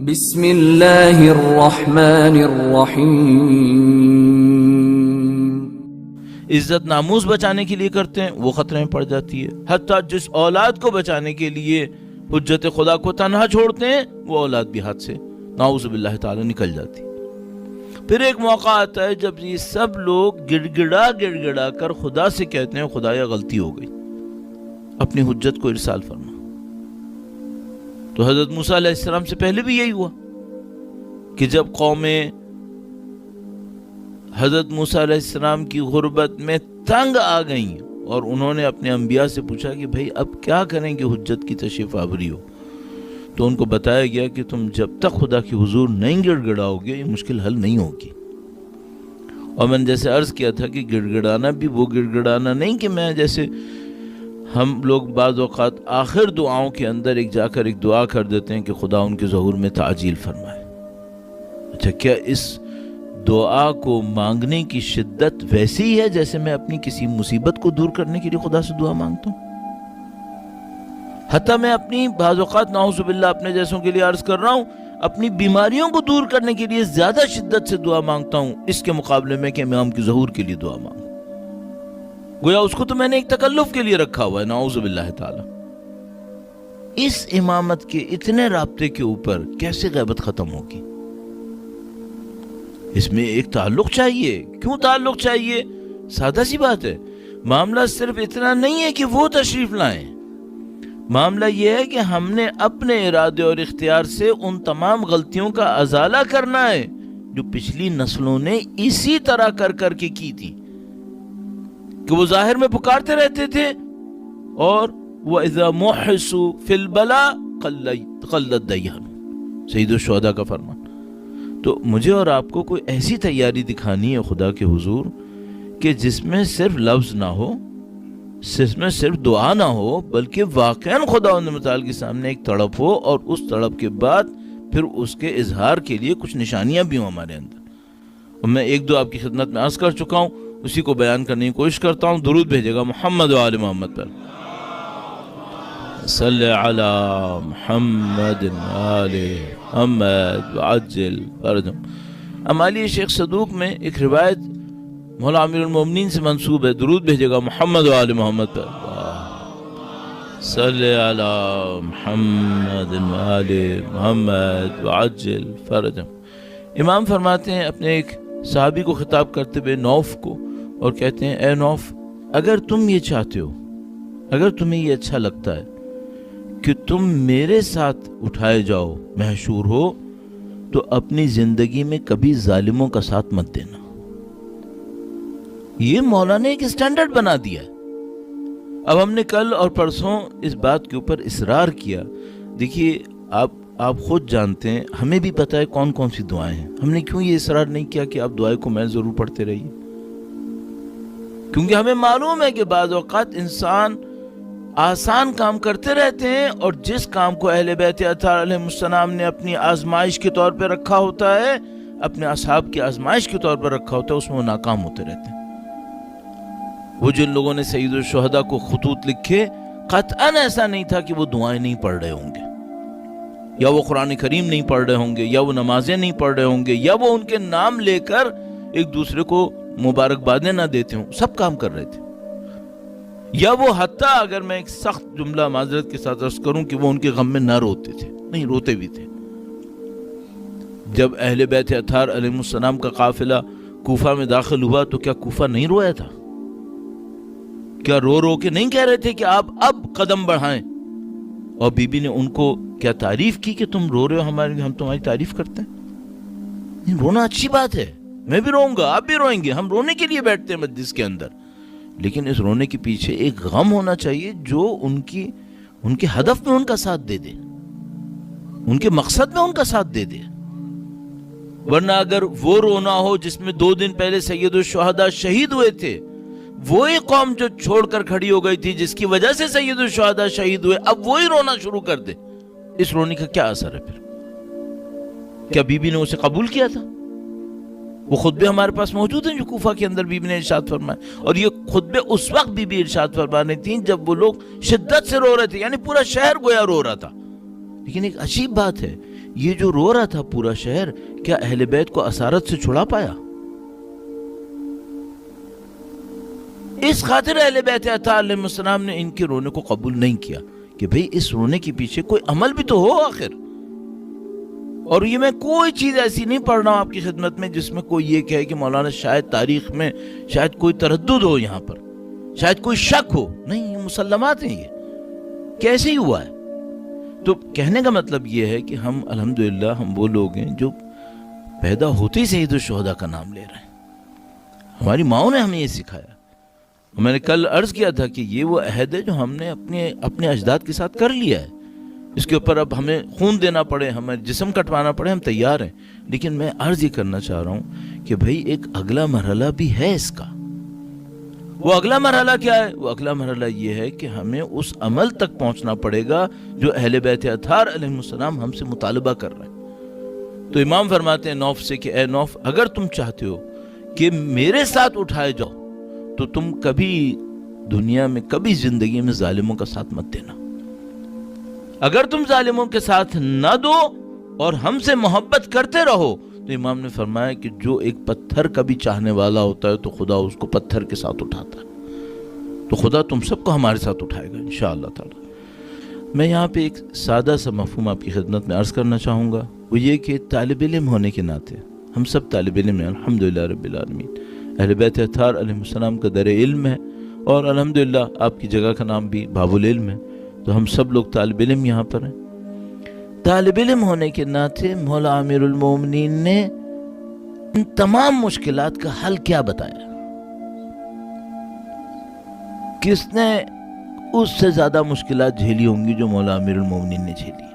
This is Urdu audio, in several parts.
بسم اللہ الرحمن الرحیم۔ عزت ناموس بچانے کے لیے کرتے ہیں وہ خطرے میں پڑ جاتی ہے، حتیٰ جس اولاد کو بچانے کے لیے حجت خدا کو تنہا چھوڑتے ہیں وہ اولاد بھی ہاتھ سے نعوذ باللہ تعالی نکل جاتی ہے۔ پھر ایک موقع آتا ہے جب یہ سب لوگ گڑ گڑا کر خدا سے کہتے ہیں خدایا غلطی ہو گئی، اپنی حجت کو ارسال فرما۔ تو حضرت موسیٰ علیہ السلام سے پہلے بھی یہی ہوا کہ جب قومیں حضرت موسیٰ علیہ السلام کی غربت میں تنگ آ گئیں اور انہوں نے اپنے انبیاء سے پوچھا کہ بھئی اب کیا کریں کہ حجت کی تشریف آوری ہو، تو ان کو بتایا گیا کہ تم جب تک خدا کی حضور نہیں گڑ گڑاؤ گے یہ مشکل حل نہیں ہوگی۔ اور میں نے جیسے عرض کیا تھا کہ گڑ گڑانا بھی وہ گڑ گڑانا نہیں کہ میں جیسے ہم لوگ بعض اوقات آخر دعاؤں کے اندر جا کر ایک دعا کر دیتے ہیں کہ خدا ان کے ظہور میں تعجیل فرمائے۔ اچھا، کیا اس دعا کو مانگنے کی شدت ویسی ہی ہے جیسے میں اپنی کسی مصیبت کو دور کرنے کے لیے خدا سے دعا مانگتا ہوں؟ حتیٰ میں اپنی بعض اوقات نعوذ باللہ اپنے جیسوں کے لیے عرض کر رہا ہوں اپنی بیماریوں کو دور کرنے کے لیے زیادہ شدت سے دعا مانگتا ہوں اس کے مقابلے میں کہ امام کی ظہور کے لیے دعا مانگوں۔ گویا اس کو تو میں نے ایک تکلف کے لیے رکھا ہوا ہے نعوذ باللہ تعالی۔ اس امامت کے اتنے رابطے کے اوپر کیسے غیبت ختم ہوگی؟ اس میں ایک تعلق چاہیے۔ کیوں تعلق چاہیے؟ سادہ سی بات ہے، معاملہ صرف اتنا نہیں ہے کہ وہ تشریف لائیں، معاملہ یہ ہے کہ ہم نے اپنے ارادے اور اختیار سے ان تمام غلطیوں کا ازالہ کرنا ہے جو پچھلی نسلوں نے اسی طرح کر کے کی تھی کہ وہ ظاہر میں پکارتے رہتے تھے اور وَإِذَا مُحِّسُوا فِي الْبَلَا قَلَّتْ دَيَّانُ، سید الشہداء کا فرمان۔ تو مجھے اور آپ کو کوئی ایسی تیاری دکھانی ہے خدا کے حضور کہ جس میں صرف لفظ نہ ہو، جس میں صرف دعا نہ ہو، بلکہ واقعاً خداوند متعال کے سامنے ایک تڑپ ہو اور اس تڑپ کے بعد پھر اس کے اظہار کے لیے کچھ نشانیاں بھی ہوں ہمارے اندر۔ اور میں ایک دو آپ کی خدمت میں عرض کر چکا ہوں، اسی کو بیان کرنے کی کوشش کرتا ہوں۔ درود بھیجے گا محمد و آل محمد پر، صلی علی محمد آل محمد وعجل فرجهم۔ امالی شیخ صدوق میں ایک روایت مولا امیر المومنین سے منسوب ہے، درود بھیجے گا محمد و آل محمد پر، صلی علی محمد آل محمد وعجل فرجهم۔ امام فرماتے ہیں اپنے ایک صحابی کو خطاب کرتے ہوئے نوف کو، اور کہتے ہیں اے نوف، اگر تم یہ چاہتے ہو، اگر تمہیں یہ اچھا لگتا ہے کہ تم میرے ساتھ اٹھائے جاؤ محشور ہو، تو اپنی زندگی میں کبھی ظالموں کا ساتھ مت دینا۔ یہ مولا نے ایک سٹینڈرڈ بنا دیا ہے۔ اب ہم نے کل اور پرسوں اس بات کے اوپر اصرار کیا۔ دیکھیے آپ خود جانتے ہیں، ہمیں بھی پتہ ہے کون کون سی دعائیں ہیں۔ ہم نے کیوں یہ اصرار نہیں کیا کہ آپ دعائیں کو میں ضرور پڑھتے رہیے؟ کیونکہ ہمیں معلوم ہے کہ بعض اوقات انسان آسان کام کرتے رہتے ہیں اور جس کام کو اہل بیت اطہار علیہ السلام نے اپنی آزمائش کے طور پہ رکھا ہوتا ہے، اپنے اصحاب کی آزمائش کے طور پر رکھا ہوتا ہے، اس میں وہ ناکام ہوتے رہتے ہیں۔ وہ جن لوگوں نے سید الشہداء کو خطوط لکھے، قطعاً ایسا نہیں تھا کہ وہ دعائیں نہیں پڑھ رہے ہوں گے، یا وہ قرآن کریم نہیں پڑھ رہے ہوں گے، یا وہ نمازیں نہیں پڑھ رہے ہوں گے، یا وہ ان کے نام لے کر ایک دوسرے کو مبارکبادیں نہ دیتے ہوں، سب کام کر رہے تھے۔ یا وہ حتیٰ اگر میں ایک سخت جملہ معذرت کے ساتھ عرض کروں کہ وہ ان کے غم میں نہ روتے تھے، نہیں روتے بھی تھے۔ جب اہل بیت اطہار علیہ السلام کا قافلہ کوفہ میں داخل ہوا تو کیا کوفہ نہیں رویا تھا؟ کیا رو رو کے نہیں کہہ رہے تھے کہ آپ اب قدم بڑھائیں؟ اور بی بی نے ان کو کیا تعریف کی کہ تم رو رہے ہو ہمارے، ہم تمہاری تعریف کرتے ہیں؟ نہیں، رونا اچھی بات ہے، میں بھی روؤں گا، آپ بھی روئیں گے، ہم رونے کے لیے بیٹھتے ہیں مجلس کے اندر، لیکن اس رونے کے پیچھے ایک غم ہونا چاہیے جو ان کے ہدف میں ان کا ساتھ دے دے، ان کے مقصد میں ان کا ساتھ دے دے۔ ورنہ اگر وہ رونا ہو جس میں 2 دن پہلے سید الشہداء شہید ہوئے تھے، وہی قوم جو چھوڑ کر کھڑی ہو گئی تھی جس کی وجہ سے سید الشہداء شہید ہوئے، اب وہی رونا شروع کر دے، اس رونے کا کیا اثر ہے پھر؟ کیا بی بی نے اسے قبول کیا تھا؟ وہ خطبے ہمارے پاس موجود ہیں جو کوفہ کے اندر بی بی نے ارشاد فرمائے، اور یہ خطبے اس وقت بی بی ارشاد فرمانے تھیں جب وہ لوگ شدت سے رو رہے تھے، یعنی پورا شہر گویا رو رہا تھا۔ لیکن ایک عجیب بات ہے، یہ جو رو رہا تھا پورا شہر، کیا اہل بیت کو اسارت سے چھڑا پایا؟ اس خاطر اہل بیت اطہار علیہ السلام نے ان کے رونے کو قبول نہیں کیا کہ بھئی اس رونے کے پیچھے کوئی عمل بھی تو ہو آخر. اور یہ میں کوئی چیز ایسی نہیں پڑھ رہا ہوں آپ کی خدمت میں جس میں کوئی یہ کہے کہ مولانا شاید تاریخ میں شاید کوئی تردد ہو، یہاں پر شاید کوئی شک ہو. نہیں، یہ مسلمات ہیں. یہ کیسے ہی ہوا ہے؟ تو کہنے کا مطلب یہ ہے کہ ہم الحمدللہ ہم وہ لوگ ہیں جو پیدا ہوتے ہی سید الشہداء کا نام لے رہے ہیں. ہماری ماؤں نے ہمیں یہ سکھایا. میں نے کل عرض کیا تھا کہ یہ وہ عہد ہے جو ہم نے اپنے اجداد کے ساتھ کر لیا ہے. اس کے اوپر اب ہمیں خون دینا پڑے، ہمیں جسم کٹوانا پڑے، ہم تیار ہیں. لیکن میں عرض یہ کرنا چاہ رہا ہوں کہ بھئی ایک اگلا مرحلہ بھی ہے اس کا. وہ اگلا مرحلہ کیا ہے؟ وہ اگلا مرحلہ یہ ہے کہ ہمیں اس عمل تک پہنچنا پڑے گا جو اہل بیت اطہار علیہ السلام ہم سے مطالبہ کر رہے ہیں. تو امام فرماتے ہیں نوف سے کہ اے نوف، اگر تم چاہتے ہو کہ میرے ساتھ اٹھائے جاؤ تو تم کبھی دنیا میں، کبھی زندگی میں ظالموں کا ساتھ مت دینا. اگر تم ظالموں کے ساتھ نہ دو اور ہم سے محبت کرتے رہو، تو امام نے فرمایا کہ جو ایک پتھر کا بھی چاہنے والا ہوتا ہے تو خدا اس کو پتھر کے ساتھ اٹھاتا ہے. تو خدا تم سب کو ہمارے ساتھ اٹھائے گا انشاءاللہ تعالی. میں یہاں پہ ایک سادہ سا مفہوم آپ کی خدمت میں عرض کرنا چاہوں گا. وہ یہ کہ طالب علم ہونے کے ناطے ہم سب طالب علم ہیں الحمدللہ رب العالمین. اہل بیت اطہار علیہ السلام کا در علم ہے اور الحمدللہ آپ کی جگہ کا نام بھی باب العلم ہے. تو ہم سب لوگ طالب علم یہاں پر ہیں. طالب علم ہونے کے ناطے مولا امیر المومنین نے ان تمام مشکلات کا حل کیا بتایا؟ کس نے اس سے زیادہ مشکلات جھیلی ہوں گی جو مولا امیر المومنین نے جھیلی؟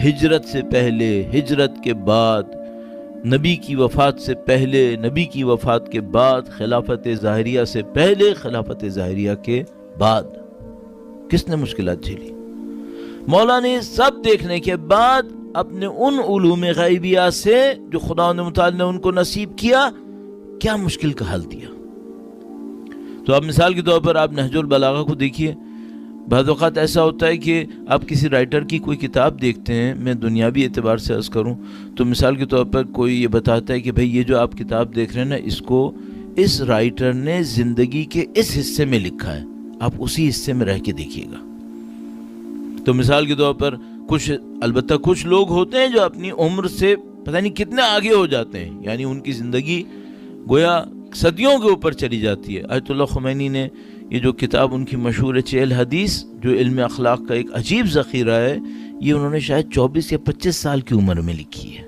ہجرت سے پہلے، ہجرت کے بعد، نبی کی وفات سے پہلے، نبی کی وفات کے بعد، خلافت ظاہریہ سے پہلے، خلافت ظاہریہ کے بعد کس نے مشکلات جھیلی؟ مولا نے سب دیکھنے کے بعد اپنے ان علوم غیبیہ سے جو خدا متعال نے ان کو نصیب کیا، کیا مشکل کا حل دیا. تو اب مثال کے طور پر آپ نہج البلاغہ کو دیکھیے. بعض اوقات ایسا ہوتا ہے کہ آپ کسی رائٹر کی کوئی کتاب دیکھتے ہیں، میں دنیاوی اعتبار سے عرض کروں تو مثال کے طور پر کوئی یہ بتاتا ہے کہ بھئی یہ جو آپ کتاب دیکھ رہے ہیں نا، اس کو اس رائٹر نے زندگی کے اس حصے میں لکھا ہے، آپ اسی حصے میں رہ کے دیکھیے گا. تو مثال کے طور پر البتہ کچھ لوگ ہوتے ہیں جو اپنی عمر سے پتہ نہیں کتنے آگے ہو جاتے ہیں، یعنی ان کی زندگی گویا صدیوں کے اوپر چلی جاتی ہے. آیت اللہ خمینی نے یہ جو کتاب ان کی مشہور 40 حدیث جو علم اخلاق کا ایک عجیب ذخیرہ ہے، یہ انہوں نے شاید 24 یا 25 سال کی عمر میں لکھی ہے.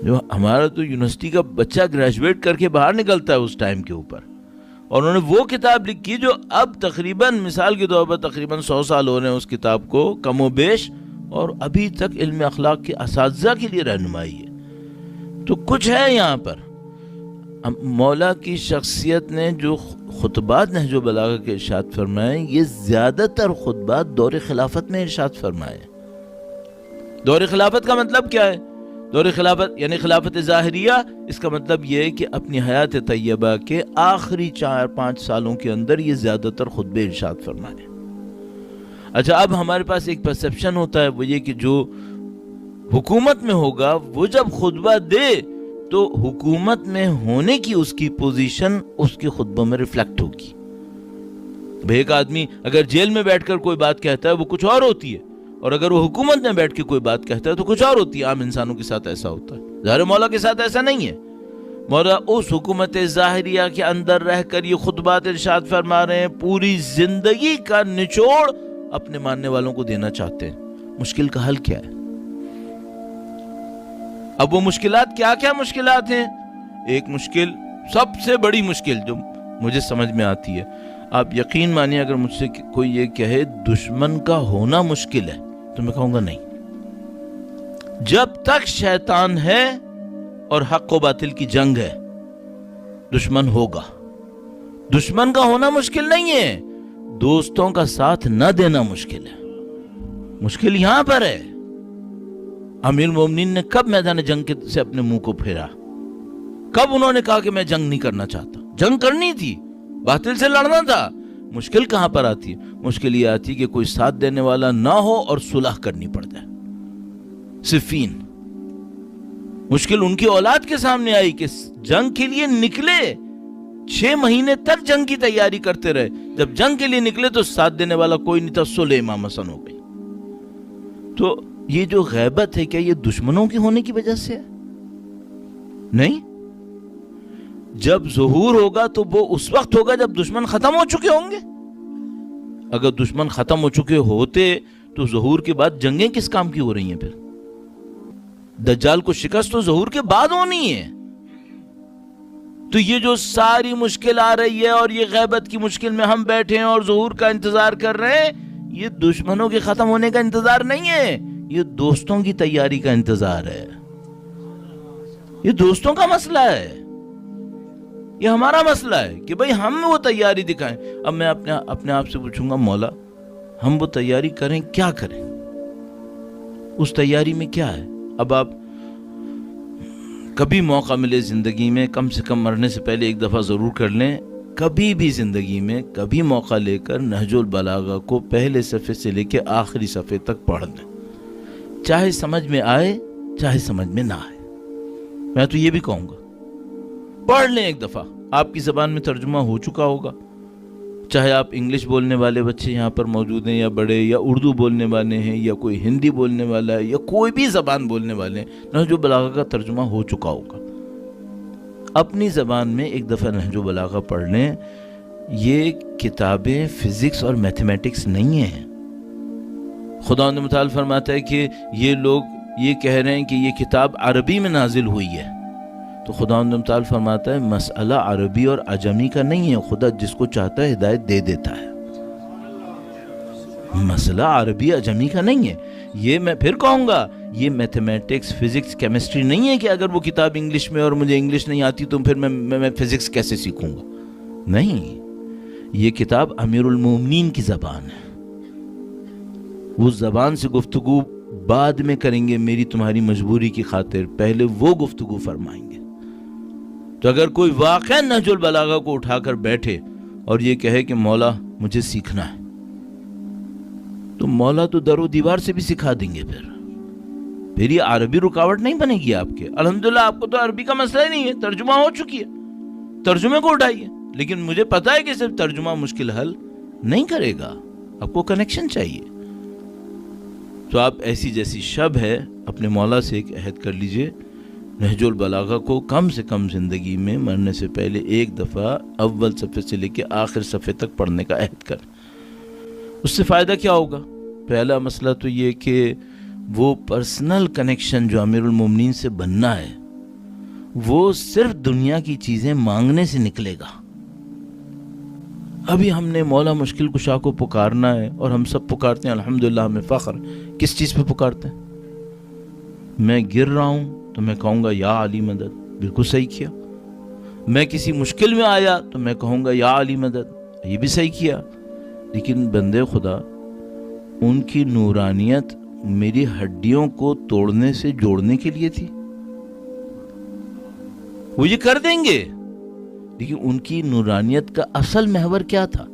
جو ہمارا تو یونیورسٹی کا بچہ گریجویٹ کر کے باہر نکلتا ہے اس ٹائم کے اوپر، اور انہوں نے وہ کتاب لکھی جو اب تقریباً مثال کے طور پر تقریباً 100 سال ہو رہے ہیں اس کتاب کو کم و بیش، اور ابھی تک علم اخلاق کے اساتذہ کے لیے رہنمائی ہے. تو کچھ ہے یہاں پر. مولا کی شخصیت نے جو خطبات نہج البلاغہ کے ارشاد فرمائے، یہ زیادہ تر خطبات دور خلافت میں ارشاد فرمائے. دور خلافت کا مطلب کیا ہے؟ دور خلافت یعنی خلافت ظاہریہ، اس کا مطلب یہ ہے کہ اپنی حیات طیبہ کے آخری 4-5 سالوں کے اندر یہ زیادہ تر خطبے ارشاد فرمائے. اچھا، اب ہمارے پاس ایک پرسپشن ہوتا ہے، وہ یہ کہ جو حکومت میں ہوگا وہ جب خطبہ دے تو حکومت میں ہونے کی اس کی پوزیشن اس کے خطبوں میں ریفلیکٹ ہوگی. ایک آدمی اگر جیل میں بیٹھ کر کوئی بات کہتا ہے وہ کچھ اور ہوتی ہے، اور اگر وہ حکومت میں بیٹھ کے کوئی بات کہتا ہے تو کچھ اور ہوتی ہے. عام انسانوں کے ساتھ ایسا ہوتا ہے، ظاہر مولا کے ساتھ ایسا نہیں ہے. مولا اس حکومت ظاہریہ کے اندر رہ کر یہ خطبات ارشاد فرما رہے ہیں، پوری زندگی کا نچوڑ اپنے ماننے والوں کو دینا چاہتے ہیں. مشکل کا حل کیا ہے؟ اب وہ مشکلات کیا مشکلات ہیں؟ ایک مشکل، سب سے بڑی مشکل جو مجھے سمجھ میں آتی ہے، آپ یقین مانیے اگر مجھ سے کوئی یہ کہے دشمن کا ہونا مشکل ہے تو میں کہوں گا نہیں. جب تک شیطان ہے اور حق و باطل کی جنگ ہے، دشمن ہوگا. دشمن کا ہونا مشکل نہیں ہے، دوستوں کا ساتھ نہ دینا مشکل ہے. مشکل یہاں پر ہے. امیر المومنین نے کب میدان جنگ سے اپنے منہ کو پھیرا؟ کب انہوں نے کہا کہ میں جنگ نہیں کرنا چاہتا؟ جنگ کرنی تھی، باطل سے لڑنا تھا. مشکل کہاں پر آتی ہے؟ مشکل یہ آتی ہے کہ کوئی ساتھ دینے والا نہ ہو اور صلح کرنی پڑ جائے. صفین مشکل ان کی اولاد کے سامنے آئی کہ جنگ کے لیے نکلے، 6 مہینے تک جنگ کی تیاری کرتے رہے، جب جنگ کے لیے نکلے تو ساتھ دینے والا کوئی نہیں تھا، صلح امام حسن ہو گئی. تو یہ جو غیبت ہے، کیا یہ دشمنوں کی ہونے کی وجہ سے ہے؟ نہیں. جب ظہور ہوگا تو وہ اس وقت ہوگا جب دشمن ختم ہو چکے ہوں گے. اگر دشمن ختم ہو چکے ہوتے تو ظہور کے بعد جنگیں کس کام کی ہو رہی ہیں؟ پھر دجال کو شکست تو ظہور کے بعد ہونی ہے. تو یہ جو ساری مشکل آ رہی ہے اور یہ غیبت کی مشکل میں ہم بیٹھے ہیں اور ظہور کا انتظار کر رہے ہیں، یہ دشمنوں کے ختم ہونے کا انتظار نہیں ہے، یہ دوستوں کی تیاری کا انتظار ہے. یہ دوستوں کا مسئلہ ہے، یہ ہمارا مسئلہ ہے کہ بھئی ہم وہ تیاری دکھائیں. اب میں اپنے آپ سے پوچھوں گا، مولا ہم وہ تیاری کریں، کیا کریں؟ اس تیاری میں کیا ہے؟ اب آپ کبھی موقع ملے زندگی میں، کم سے کم مرنے سے پہلے ایک دفعہ ضرور کر لیں. کبھی بھی زندگی میں کبھی موقع لے کر نہج البلاغہ کو پہلے صفحے سے لے کے آخری صفحے تک پڑھ لیں، چاہے سمجھ میں آئے چاہے سمجھ میں نہ آئے. میں تو یہ بھی کہوں گا پڑھ لیں ایک دفعہ. آپ کی زبان میں ترجمہ ہو چکا ہوگا، چاہے آپ انگلش بولنے والے بچے یہاں پر موجود ہیں یا بڑے، یا اردو بولنے والے ہیں، یا کوئی ہندی بولنے والا ہے، یا کوئی بھی زبان بولنے والے ہیں، نہج البلاغہ کا ترجمہ ہو چکا ہوگا. اپنی زبان میں ایک دفعہ نہج البلاغہ پڑھ لیں. یہ کتابیں فزکس اور میتھمیٹکس نہیں ہیں. خداوند متعال فرماتا ہے کہ یہ لوگ یہ کہہ رہے ہیں کہ یہ کتاب عربی میں نازل ہوئی ہے، تو خداوند متعال فرماتا ہے مسئلہ عربی اور عجمی کا نہیں ہے، خدا جس کو چاہتا ہے ہدایت دے دیتا ہے. مسئلہ عربی عجمی کا نہیں ہے. یہ میں پھر کہوں گا، یہ میتھمیٹکس فزکس کیمسٹری نہیں ہے کہ اگر وہ کتاب انگلش میں اور مجھے انگلش نہیں آتی تو پھر میں فزکس کیسے سیکھوں گا. نہیں، یہ کتاب امیر المومنین کی زبان ہے. وہ زبان سے گفتگو بعد میں کریں گے میری تمہاری مجبوری کی خاطر، پہلے وہ گفتگو فرمائیں گے. تو اگر کوئی واقعا نہج البلاغہ کو اٹھا کر بیٹھے اور یہ کہے کہ مولا مجھے سیکھنا ہے، تو مولا تو در و دیوار سے بھی سکھا دیں گے. پھر یہ عربی رکاوٹ نہیں بنے گی آپ کے. الحمدللہ آپ کو تو عربی کا مسئلہ ہی نہیں ہے، ترجمہ ہو چکی ہے، ترجمے کو اٹھائیے. لیکن مجھے پتا ہے کہ صرف ترجمہ مشکل حل نہیں کرے گا، آپ کو کنیکشن چاہیے. تو آپ ایسی جیسی شب ہے اپنے مولا سے ایک عہد کر لیجئے، نہج البلاغہ کو کم سے کم زندگی میں مرنے سے پہلے ایک دفعہ اول صفحے سے لے کے آخر صفحے تک پڑھنے کا عہد کریں. اس سے فائدہ کیا ہوگا؟ پہلا مسئلہ تو یہ کہ وہ پرسنل کنیکشن جو امیر المومنین سے بننا ہے وہ صرف دنیا کی چیزیں مانگنے سے نکلے گا. ابھی ہم نے مولا مشکل کشا کو پکارنا ہے اور ہم سب پکارتے ہیں، الحمدللہ ہمیں فخر. کس چیز پہ پکارتے ہیں؟ میں گر رہا ہوں تو میں کہوں گا یا علی مدد، بالکل صحیح کیا. میں کسی مشکل میں آیا تو میں کہوں گا یا علی مدد، یہ بھی صحیح کیا. لیکن بندے خدا، ان کی نورانیت میری ہڈیوں کو توڑنے سے جوڑنے کے لیے تھی. وہ یہ کر دیں گے، لیکن ان کی نورانیت کا اصل محور کیا تھا؟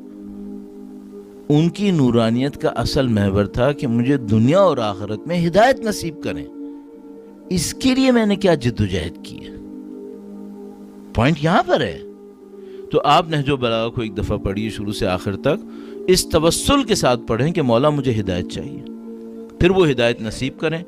ان کی نورانیت کا اصل محور تھا کہ مجھے دنیا اور آخرت میں ہدایت نصیب کریں. اس کے لیے میں نے کیا جدوجہد کی ہے، پوائنٹ یہاں پر ہے. تو آپ نہج البلاغہ کو ایک دفعہ پڑھیے شروع سے آخر تک، اس توسل کے ساتھ پڑھیں کہ مولا مجھے ہدایت چاہیے، پھر وہ ہدایت نصیب کریں.